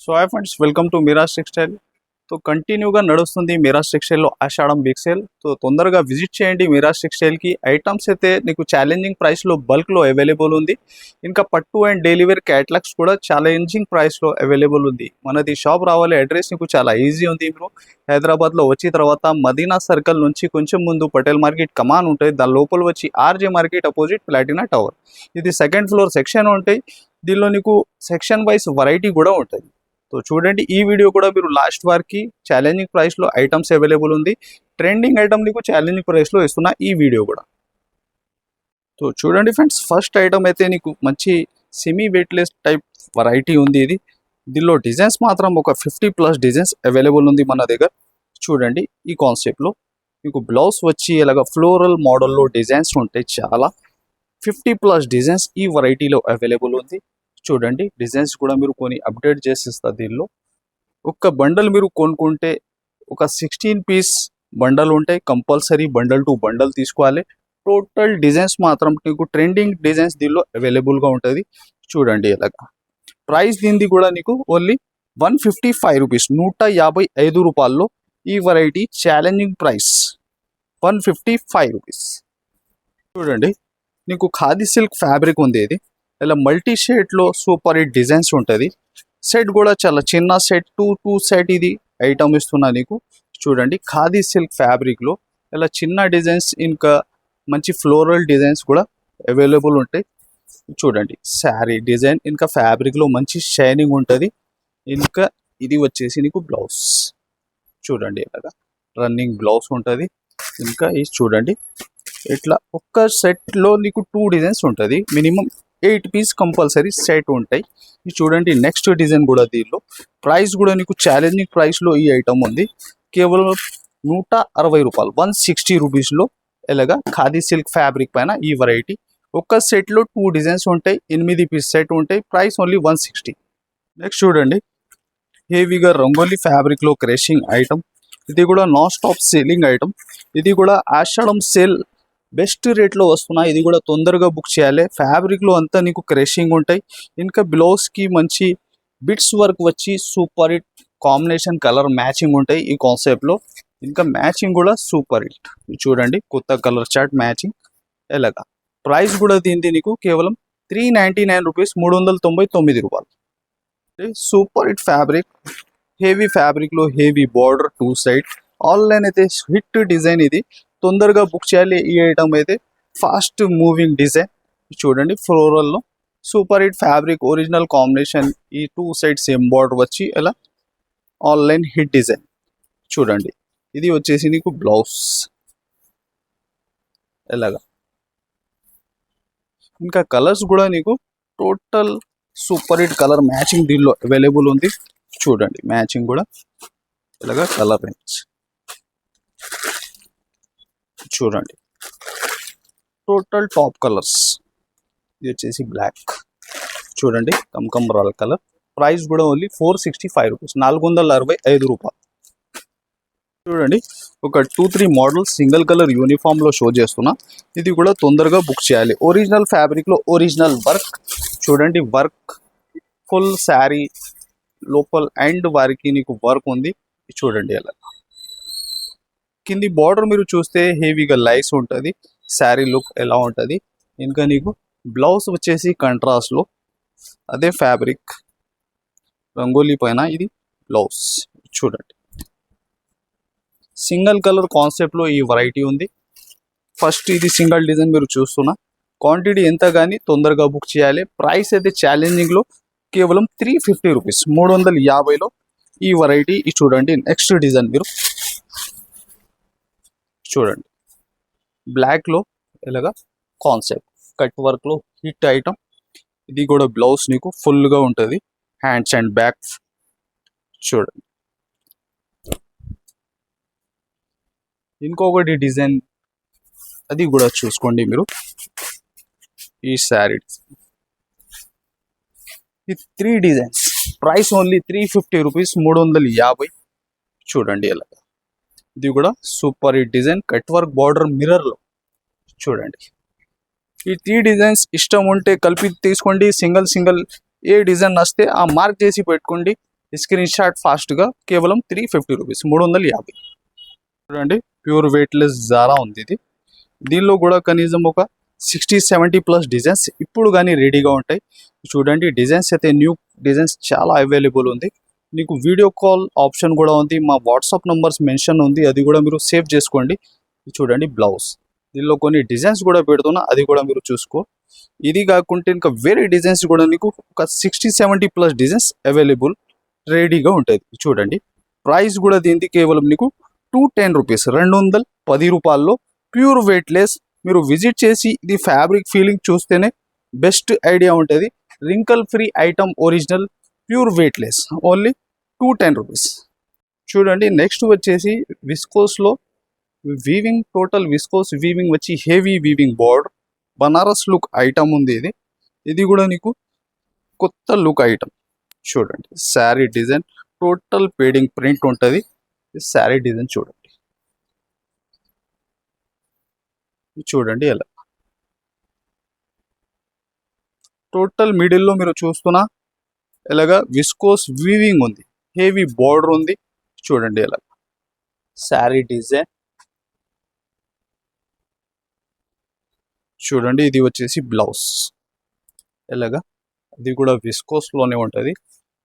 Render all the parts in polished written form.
So hi friends, welcome to Miraj textile. So కంటిన్యూగా నడుస్తుంది మిరాజ్ టెక్స్టైల్లో ఆషాఢం బిగ్ సేల్. సో తొందరగా విజిట్ చేయండి మిరాజ్ టెక్స్టైల్కి. ఐటమ్స్ అయితే నీకు ఛాలెంజింగ్ ప్రైస్లో బల్క్లో అవైలబుల్ ఉంది. ఇంకా పట్టు అండ్ డైలీ వేర్ క్యాటలాగ్స్ కూడా ఛాలెంజింగ్ ప్రైస్లో అవైలబుల్ ఉంది. మనది షాప్ రావాలి, అడ్రస్ నీకు చాలా ఈజీ ఉంది. మీరు హైదరాబాద్లో వచ్చిన తర్వాత మదీనా సర్కిల్ నుంచి కొంచెం ముందు పటేల్ మార్కెట్ కమాన్ ఉంటుంది. దాని లోపల వచ్చి RJ market opposite Platina tower. ఇది సెకండ్ ఫ్లోర్ సెక్షన్ ఉంటాయి. దీనిలో నీకు సెక్షన్ వైజ్ వెరైటీ కూడా ఉంటుంది. సో చూడండి, ఈ వీడియో కూడా మీరు లాస్ట్ వారికి ఛాలెంజింగ్ ప్రైస్లో ఐటమ్స్ అవైలబుల్ ఉంది. ట్రెండింగ్ ఐటమ్ నీకు ఛాలెంజింగ్ ప్రైస్లో ఇస్తున్నా ఈ వీడియో కూడా. సో చూడండి ఫ్రెండ్స్, ఫస్ట్ ఐటమ్ అయితే నీకు మంచి సెమీ వెయిట్లెస్ టైప్ వెరైటీ ఉంది. దీనిలో డిజైన్స్ మాత్రం ఒక 50+ డిజైన్స్ అవైలబుల్ ఉంది మన దగ్గర. చూడండి, ఈ కాన్సెప్ట్లో మీకు బ్లౌజ్ వచ్చి ఇలాగ ఫ్లోరల్ మోడల్లో డిజైన్స్ ఉంటాయి. చాలా 50+ డిజైన్స్ ఈ వెరైటీలో అవైలబుల్ ఉంది. చూడండి, డిజైన్స్ కూడా మీరు కొన్ని అప్డేట్ చేసిస్తారు. దీనిలో ఒక్క బండల్ మీరు కొనుక్కుంటే ఒక 16 పీస్ బండల్ ఉంటాయి. కంపల్సరీ బండల్ టు బండల్ తీసుకోవాలి. టోటల్ డిజైన్స్ మాత్రం నీకు ట్రెండింగ్ డిజైన్స్ దీనిలో అవైలబుల్గా ఉంటుంది. చూడండి, ఇలాగా ప్రైస్ దీనిది కూడా నీకు ఓన్లీ 155 రూపీస్, 155 రూపాయల్లో ఈ వెరైటీ ఛాలెంజింగ్ ప్రైస్ 155 రూపీస్. చూడండి, నీకు ఖాదీ సిల్క్ ఫ్యాబ్రిక్ ఉంది. ఇది ఇలా మల్టీ షేడ్లో సూపర్ హిట్ డిజైన్స్ ఉంటుంది. సెట్ కూడా చాలా చిన్న సెట్, టూ సెట్ ఇది ఐటమ్ ఇస్తున్నా నీకు. చూడండి, ఖాదీ సిల్క్ ఫ్యాబ్రిక్లో ఇలా చిన్న డిజైన్స్, ఇంకా మంచి ఫ్లోరల్ డిజైన్స్ కూడా అవైలబుల్ ఉంటాయి. చూడండి, శారీ డిజైన్ ఇంకా ఫ్యాబ్రిక్లో మంచి షైనింగ్ ఉంటుంది. ఇంకా ఇది వచ్చేసి నీకు బ్లౌజ్. చూడండి, ఇలాగా రన్నింగ్ బ్లౌజ్ ఉంటుంది. ఇంకా ఇది చూడండి, ఇట్లా ఒక్క సెట్లో నీకు 2 డిజైన్స్ ఉంటుంది. మినిమం 8 పీస్ కంపల్సరీ సెట్ ఉంటాయి. ఇది చూడండి, నెక్స్ట్ డిజైన్ కూడా దీనిలో ప్రైస్ కూడా నీకు ఛాలెంజింగ్ ప్రైస్లో ఈ ఐటమ్ ఉంది. కేవలం 160 రూపాయలు, 160 రూపీస్లో ఇలాగా ఖాదీ సిల్క్ ఫ్యాబ్రిక్ పైన ఈ వెరైటీ. ఒక్క సెట్లో 2 డిజైన్స్ ఉంటాయి, 8 పీస్ సెట్ ఉంటాయి. Price only 160. నెక్స్ట్ చూడండి, హెవీగా రంగోలీ ఫ్యాబ్రిక్లో క్రషింగ్ ఐటమ్. ఇది కూడా నాన్ స్టాప్ సేలింగ్ ఐటమ్. ఇది కూడా ఆషాఢం సేల్ బెస్ట్ రేట్లో వస్తున్నాయి. ఇది కూడా తొందరగా బుక్ చేయాలి. ఫ్యాబ్రిక్లో అంతా నీకు క్రషింగ్ ఉంటాయి. ఇంకా బ్లౌజ్కి మంచి బిట్స్ వర్క్ వచ్చి super hit combination colour matching ఉంటాయి ఈ కాన్సెప్ట్లో. ఇంకా మ్యాచింగ్ కూడా సూపర్ హిట్. చూడండి, కొత్త కలర్ చార్ట్ మ్యాచింగ్. ఎలాగా ప్రైస్ కూడా దీనిది నీకు కేవలం 399 రూపీస్, 399 రూపాయలు. సూపర్ హిట్ ఫ్యాబ్రిక్, హెవీ ఫ్యాబ్రిక్లో హెవీ బార్డర్ 2 సైడ్. ఆన్లైన్ అయితే హిట్ డిజైన్. ఇది తొందరగా బుక్ చేయాలి. ఈ ఐటమ్ అయితే ఫాస్ట్ మూవింగ్ డిజైన్. చూడండి, ఫ్లోరల్లో super hit fabric, original combination. ఈ 2 సైడ్ సేమ్ బార్డర్ వచ్చి ఇలా ఆన్లైన్ హిట్ డిజైన్. చూడండి, ఇది వచ్చేసి నీకు బ్లౌజ్. ఎలాగా ఇంకా కలర్స్ కూడా నీకు total super hit colour matching దీనిలో అవైలబుల్ ఉంది. చూడండి, మ్యాచింగ్ కూడా ఇలాగా కలర్ రేంజ్. చూడండి, టోటల్ టాప్ కలర్స్. ఇది వచ్చేసి బ్లాక్. చూడండి, కమకమరాల కలర్. ప్రైస్ కూడా ఓన్లీ 465 రూపీస్, 465 రూపాయలు. చూడండి, ఒక 2-3 మోడల్స్ సింగిల్ కలర్ యూనిఫామ్లో షో చేస్తున్నా. ఇది కూడా తొందరగా బుక్ చేయాలి. ఒరిజినల్ ఫ్యాబ్రిక్లో ఒరిజినల్ వర్క్. చూడండి, వర్క్ ఫుల్ శారీ లోపల అండ్ వారికి నీకు వర్క్ ఉంది. చూడండి, అలా కింది బార్డర్ మీరు చూస్తే హెవీగా లైస్ ఉంటుంది. శారీ లుక్ ఎలా ఉంటుంది. ఇంకా నీకు బ్లౌజ్ వచ్చేసి కంట్రాస్ట్లో అదే ఫ్యాబ్రిక్ రంగోలీ పైన ఇది బ్లౌజ్. చూడండి, సింగిల్ కలర్ కాన్సెప్ట్లో ఈ వెరైటీ ఉంది. ఫస్ట్ ఇది సింగిల్ డిజైన్ మీరు చూస్తున్నా. క్వాంటిటీ ఎంత కానీ తొందరగా బుక్ చేయాలి. ప్రైస్ అయితే ఛాలెంజింగ్లో కేవలం 350 రూపీస్, 350లో ఈ వెరైటీ. చూడండి, నెక్స్ట్ డిజైన్ మీరు చూడండి, బ్లాక్లో ఇలాగా కాన్సెప్ట్ కట్ వర్క్లో హిట్ ఐటమ్. ఇది కూడా బ్లౌజ్ నీకు ఫుల్గా ఉంటుంది, హ్యాండ్స్ అండ్ బ్యాక్. చూడండి, ఇంకొకటి డిజైన్ అది కూడా చూసుకోండి మీరు. ఈ శారీ ఈ 3 డిజైన్స్. Price only 350 rupees, 350. చూడండి, ఇలా ఇది కూడా super hit design, cut work border మిర్రర్లో. చూడండి, ఈ 3 డిజైన్స్ ఇష్టం ఉంటే కలిపి తీసుకోండి. సింగిల్ ఏ డిజైన్ వస్తే ఆ మార్క్ చేసి పెట్టుకోండి. స్క్రీన్ షాట్ ఫాస్ట్గా కేవలం 350 రూపీస్, 350. చూడండి ప్యూర్ వెయిట్లెస్ జారా ఉంది ఇది. దీనిలో కూడా కనీసం ఒక 60-70+ డిజైన్స్ ఇప్పుడు కానీ రెడీగా ఉంటాయి. చూడండి డిజైన్స్ అయితే న్యూ డిజైన్స్ చాలా అవైలబుల్ ఉంది. నీకు వీడియో కాల్ ఆప్షన్ కూడా ఉంది. మా వాట్సాప్ నంబర్స్ మెన్షన్ ఉంది, అది కూడా మీరు సేవ్ చేసుకోండి. చూడండి బ్లౌజ్, దీనిలో కొన్ని డిజైన్స్ కూడా పెడుతున్నా, అది కూడా మీరు చూసుకో. ఇది కాకుంటే ఇంకా వేరే డిజైన్స్ కూడా నీకు ఒక 60-70+ డిజైన్స్ అవైలబుల్ రెడీగా ఉంటుంది. చూడండి ప్రైస్ కూడా దీనికి కేవలం నీకు 210 రూపీస్, 210 రూపాయల్లో ప్యూర్ వెయిట్లెస్. మీరు విజిట్ చేసి ఇది ఫ్యాబ్రిక్ ఫీలింగ్ చూస్తేనే బెస్ట్ ఐడియా ఉంటుంది. Wrinkle free item, original pure weightless, only 210 rupees. చూడండి నెక్స్ట్ వచ్చేసి విస్కోస్లో వీవింగ్, టోటల్ విస్కోస్ వీవింగ్ వచ్చి heavy weaving border Banaras look item ఉంది. ఇది కూడా నీకు కొత్త లుక్ ఐటమ్. చూడండి sari design total padding print ఉంటుంది. శారీ డిజైన్ చూడండి, చూడండి ఎలా టోటల్ మిడిల్లో మీరు చూస్తున్నా ఎలాగా విస్కోస్ వీవింగ్ ఉంది, హెవీ బోర్డర్ ఉంది. చూడండి ఎలా శారీ డిజైన్. చూడండి ఇది వచ్చేసి బ్లౌజ్, ఎలాగా అది కూడా విస్కోస్లోనే ఉంటుంది.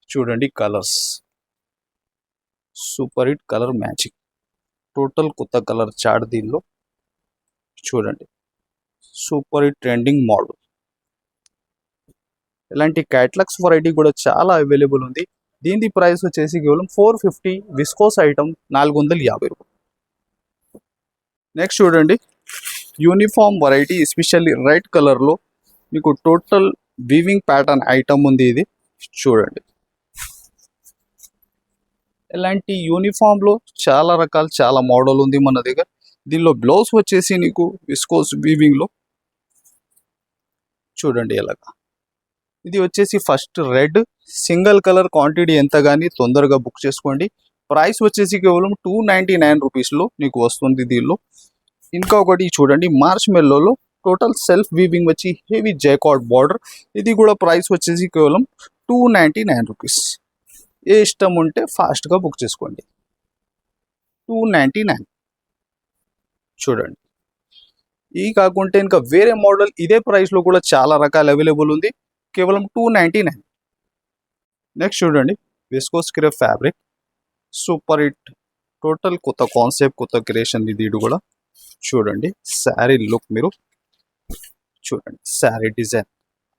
చూడండి colours, super hit colour matching, total కొత్త కలర్ చాట్ దీనిలో. చూడండి సూపర్ హిట్ ట్రెండింగ్ మోడల్. ఇలాంటి క్యాటలాగ్స్ వెరైటీ కూడా చాలా అవైలబుల్ ఉంది. దీని ప్రైస్ వచ్చేసి కేవలం 450, విస్కోస్ ఐటమ్ 450 రూపాయలు. నెక్స్ట్ చూడండి యూనిఫామ్ వెరైటీ, ఎస్పెషల్లీ రెడ్ కలర్లో మీకు టోటల్ వీవింగ్ ప్యాటర్న్ ఐటమ్ ఉంది. ఇది చూడండి ఇలాంటి యూనిఫామ్లో చాలా రకాలు, చాలా మోడల్ ఉంది మన దగ్గర. దీనిలో బ్లౌజ్ వచ్చేసి నీకు విస్కోస్ వీవింగ్లో. చూడండి ఎలాగా ఇది వచ్చేసి first red single colour, quantity ఎంత కానీ తొందరగా బుక్ చేసుకోండి. ప్రైస్ వచ్చేసి కేవలం 299 రూపీస్లో నీకు వస్తుంది. దీనిలో ఇంకా ఒకటి చూడండి మార్చ్ మెల్లోలో టోటల్ సెల్ఫ్ వీవింగ్ వచ్చి హెవీ జైకార్డ్ బార్డర్. ఇది కూడా ప్రైస్ వచ్చేసి కేవలం 299 రూపీస్. ఏ ఇష్టం ఉంటే ఫాస్ట్గా బుక్ చేసుకోండి. 299. చూడండి ఈ కాకుంటే ఇంకా వేరే మోడల్ ఇదే ప్రైస్లో కూడా చాలా రకాలు అవైలబుల్ ఉంది, కేవలం 299. నెక్స్ట్ చూడండి viscose crepe fabric, super hit total కొత్త కాన్సెప్ట్, కొత్త క్రియేషన్ ఇది కూడా. చూడండి శారీ లుక్ మీరు చూడండి, శారీ డిజైన్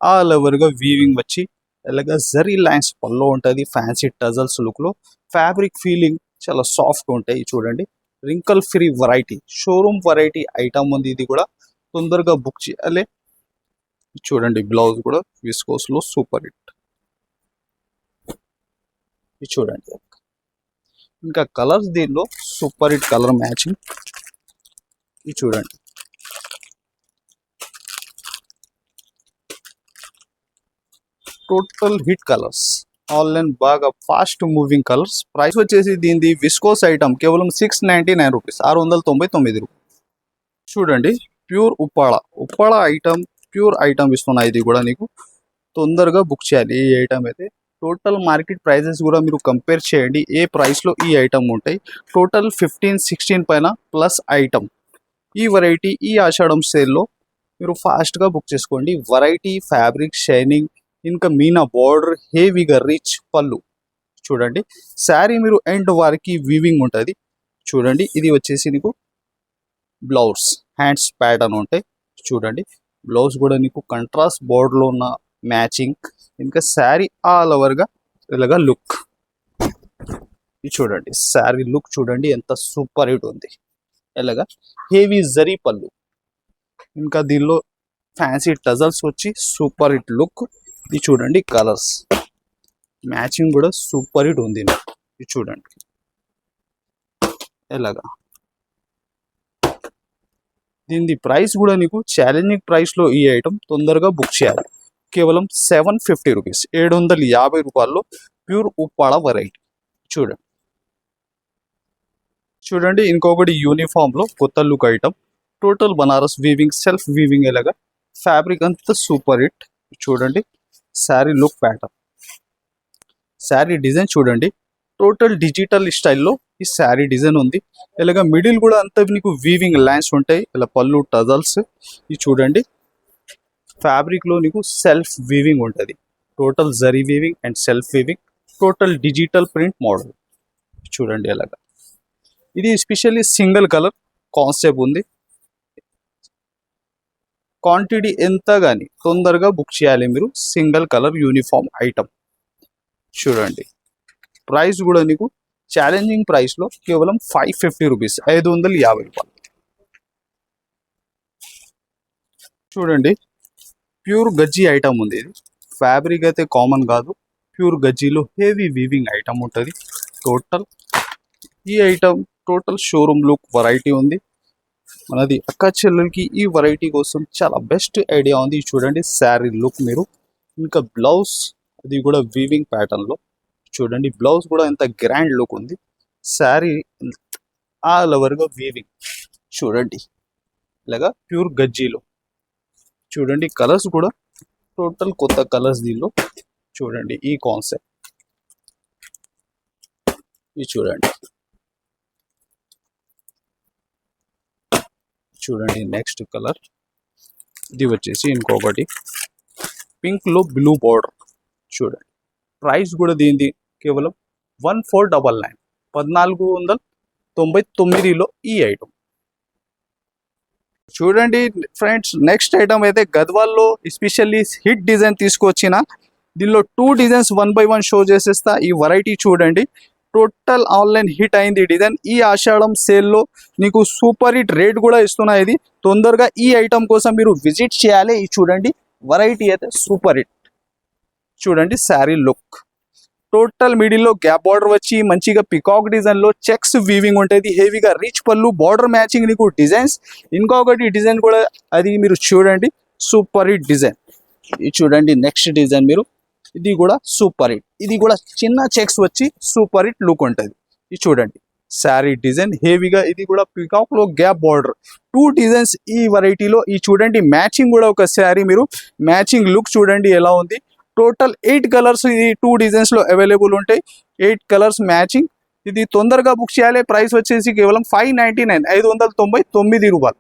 ఆల్ ఓవర్గా వీవింగ్ వచ్చి ఎలాగా జరీ లైన్స్ పల్లో ఉంటుంది. ఫ్యాన్సీ టజల్స్ లుక్లో ఫ్యాబ్రిక్ ఫీలింగ్ చాలా సాఫ్ట్గా ఉంటాయి. చూడండి wrinkle free variety, showroom variety item ఉంది. ఇది కూడా తొందరగా బుక్ చేయాలి. చూడండి బ్లౌజ్ కూడా విస్కోస్లో సూపర్ హిట్. ఇది చూడండి ఇంకా కలర్స్ దీనిలో సూపర్ హిట్ కలర్ మ్యాచింగ్. ఇది చూడండి టోటల్ హిట్ కలర్స్, ఆన్లైన్ బాగా ఫాస్ట్ మూవింగ్ కలర్స్. ప్రైస్ వచ్చేసి దీనిది విస్కోస్ ఐటమ్ కేవలం 699 రూపీస్, 699 రూపాయలు. చూడండి pure Uppada item, pure item ఇస్తున్నా. ఇది కూడా నీకు తొందరగా బుక్ చేయాలి. ఈ ఐటమ్ అయితే టోటల్ మార్కెట్ ప్రైజెస్ కూడా మీరు కంపేర్ చేయండి, ఏ ప్రైస్లో ఈ ఐటమ్ ఉంటాయి. టోటల్ 15-16 పైన ప్లస్ ఐటమ్. ఈ వెరైటీ ఈ ఆషాఢం సేల్లో మీరు ఫాస్ట్గా బుక్ చేసుకోండి. వెరైటీ ఫ్యాబ్రిక్ షైనింగ్, ఇంకా మీనా బార్డర్, హెవీగా రిచ్ పళ్ళు. చూడండి శారీ మీరు ఎండ్ వారికి వీవింగ్ ఉంటుంది. చూడండి ఇది వచ్చేసి నీకు బ్లౌజ్, హ్యాండ్స్ ప్యాటర్న్ ఉంటాయి. చూడండి బ్లౌజ్ కూడా నీకు కంట్రాస్ట్ బోర్డర్లో ఉన్న మ్యాచింగ్. ఇంకా శారీ ఆల్ ఓవర్గా ఇలాగా లుక్. ఇది చూడండి శారీ లుక్ చూడండి ఎంత సూపర్ హిట్ ఉంది. ఇలాగా హెవీ జరీ పళ్ళు, ఇంకా దీనిలో ఫ్యాన్సీ టజల్స్ వచ్చి సూపర్ హిట్ లుక్. ఇది చూడండి కలర్స్ మ్యాచింగ్ కూడా సూపర్ హిట్ ఉంది. ఇది చూడండి ఎలాగా. దీని ప్రైస్ కూడా నీకు ఛాలెంజింగ్ ప్రైస్లో ఈ ఐటమ్ తొందరగా బుక్ చేయాలి. కేవలం 750 రూపీస్, 750 రూపాయల్లో ప్యూర్ ఉప్పాడ వెరైటీ. చూడండి చూడండి ఇంకొకటి యూనిఫామ్లో కొత్త look item, total Banaras weaving, self weaving. ఎలాగా ఫ్యాబ్రిక్ అంతా సూపర్ హిట్. చూడండి sari look pattern, sari design చూడండి, టోటల్ డిజిటల్ స్టైల్లో ఈ శారీ డిజైన్ ఉంది. ఇలాగ మిడిల్ కూడా అంతా నీకు వీవింగ్ లైన్స్ ఉంటాయి, ఇలా పళ్ళు టజల్స్. ఇది చూడండి, ఫ్యాబ్రిక్ లో నీకు సెల్ఫ్ వీవింగ్ ఉంటుంది, total zari weaving and self weaving, total digital print model. చూడండి అలాగా, ఇది ఎస్పెషల్లీ సింగిల్ కలర్ కాన్సెప్ట్ ఉంది. క్వాంటిటీ ఎంత కానీ తొందరగా బుక్ చేయాలి మీరు, సింగిల్ కలర్ యూనిఫామ్ ఐటమ్. చూడండి, ప్రైస్ కూడా నీకు ఛాలెంజింగ్ ప్రైస్లో కేవలం 550 రూపీస్, 550 రూపాయలు. చూడండి, ప్యూర్ గజ్జీ ఐటమ్ ఉంది. ఇది ఫ్యాబ్రిక్ అయితే కామన్ కాదు, ప్యూర్ గజ్జీలో హెవీ వీవింగ్ ఐటమ్ ఉంటుంది. టోటల్ ఈ item total showroom look variety ఉంది. మనది అక్క చెల్లెలకి ఈ వెరైటీ కోసం చాలా బెస్ట్ ఐడియా ఉంది. చూడండి శారీ లుక్ మీరు, ఇంకా బ్లౌజ్ అది కూడా వీవింగ్ ప్యాటర్న్లో. చూడండి బ్లౌజ్ కూడా ఎంత గ్రాండ్ లుక్ ఉంది. శారీ ఆల్ ఓవర్గా వీవింగ్. చూడండి ఇలాగా ప్యూర్ గజ్జీలో. చూడండి కలర్స్ కూడా టోటల్ కొత్త కలర్స్ దీనిలో. చూడండి ఈ కాన్సెప్ట్, ఇది చూడండి. చూడండి నెక్స్ట్ కలర్, ఇది వచ్చేసి ఇంకొకటి పింక్ లో బ్లూ బార్డర్. చూడండి ప్రైస్ కూడా దీనిది కేవలం 1499, 1499లో ఈ ఐటమ్. చూడండి ఫ్రెండ్స్, నెక్స్ట్ ఐటమ్ అయితే గద్వాల్లో ఎస్పెషల్లీ హిట్ డిజైన్ తీసుకొచ్చిన. దీనిలో 2 డిజైన్స్ 1 by 1 షో చేసేస్తా. ఈ వెరైటీ చూడండి, టోటల్ ఆన్లైన్ హిట్ అయింది డిజైన్. ఈ ఆషాఢం సేల్లో నీకు సూపర్ హిట్ రేట్ కూడా ఇస్తున్నాయి. ఇది తొందరగా ఈ ఐటమ్ కోసం మీరు విజిట్ చేయాలి. ఇది చూడండి వెరైటీ అయితే సూపర్ హిట్. చూడండి శారీ లుక్, టోటల్ మిడిల్లో గ్యాప్ బార్డర్ వచ్చి మంచిగా పికాక్ డిజైన్ లో చెక్స్ వీవింగ్ ఉంటుంది. హెవీగా రిచ్ పళ్ళు, బార్డర్ మ్యాచింగ్ నీకు డిజైన్స్. ఇంకొకటి డిజైన్ కూడా అది మీరు చూడండి, సూపర్ హిట్ డిజైన్. ఇది చూడండి నెక్స్ట్ డిజైన్ మీరు, ఇది కూడా సూపర్ హిట్. ఇది కూడా చిన్న చెక్స్ వచ్చి సూపర్ హిట్ లుక్ ఉంటుంది. ఇది చూడండి శారీ డిజైన్ హెవీగా, ఇది కూడా పికాక్ లో గ్యాప్ బార్డర్. 2 డిజైన్స్ ఈ వెరైటీలో. ఈ చూడండి మ్యాచింగ్ కూడా ఒక శారీ మీరు మ్యాచింగ్ లుక్ చూడండి ఎలా ఉంది. టోటల్ 8 కలర్స్ ఈ 2 డిజైన్స్ లో అవైలబుల్ ఉంటాయి. 8 కలర్స్ మ్యాచింగ్. ఇది తొందరగా బుక్ చేయాలి. ప్రైస్ వచ్చేసి కేవలం 599, 599 రూపాయలు.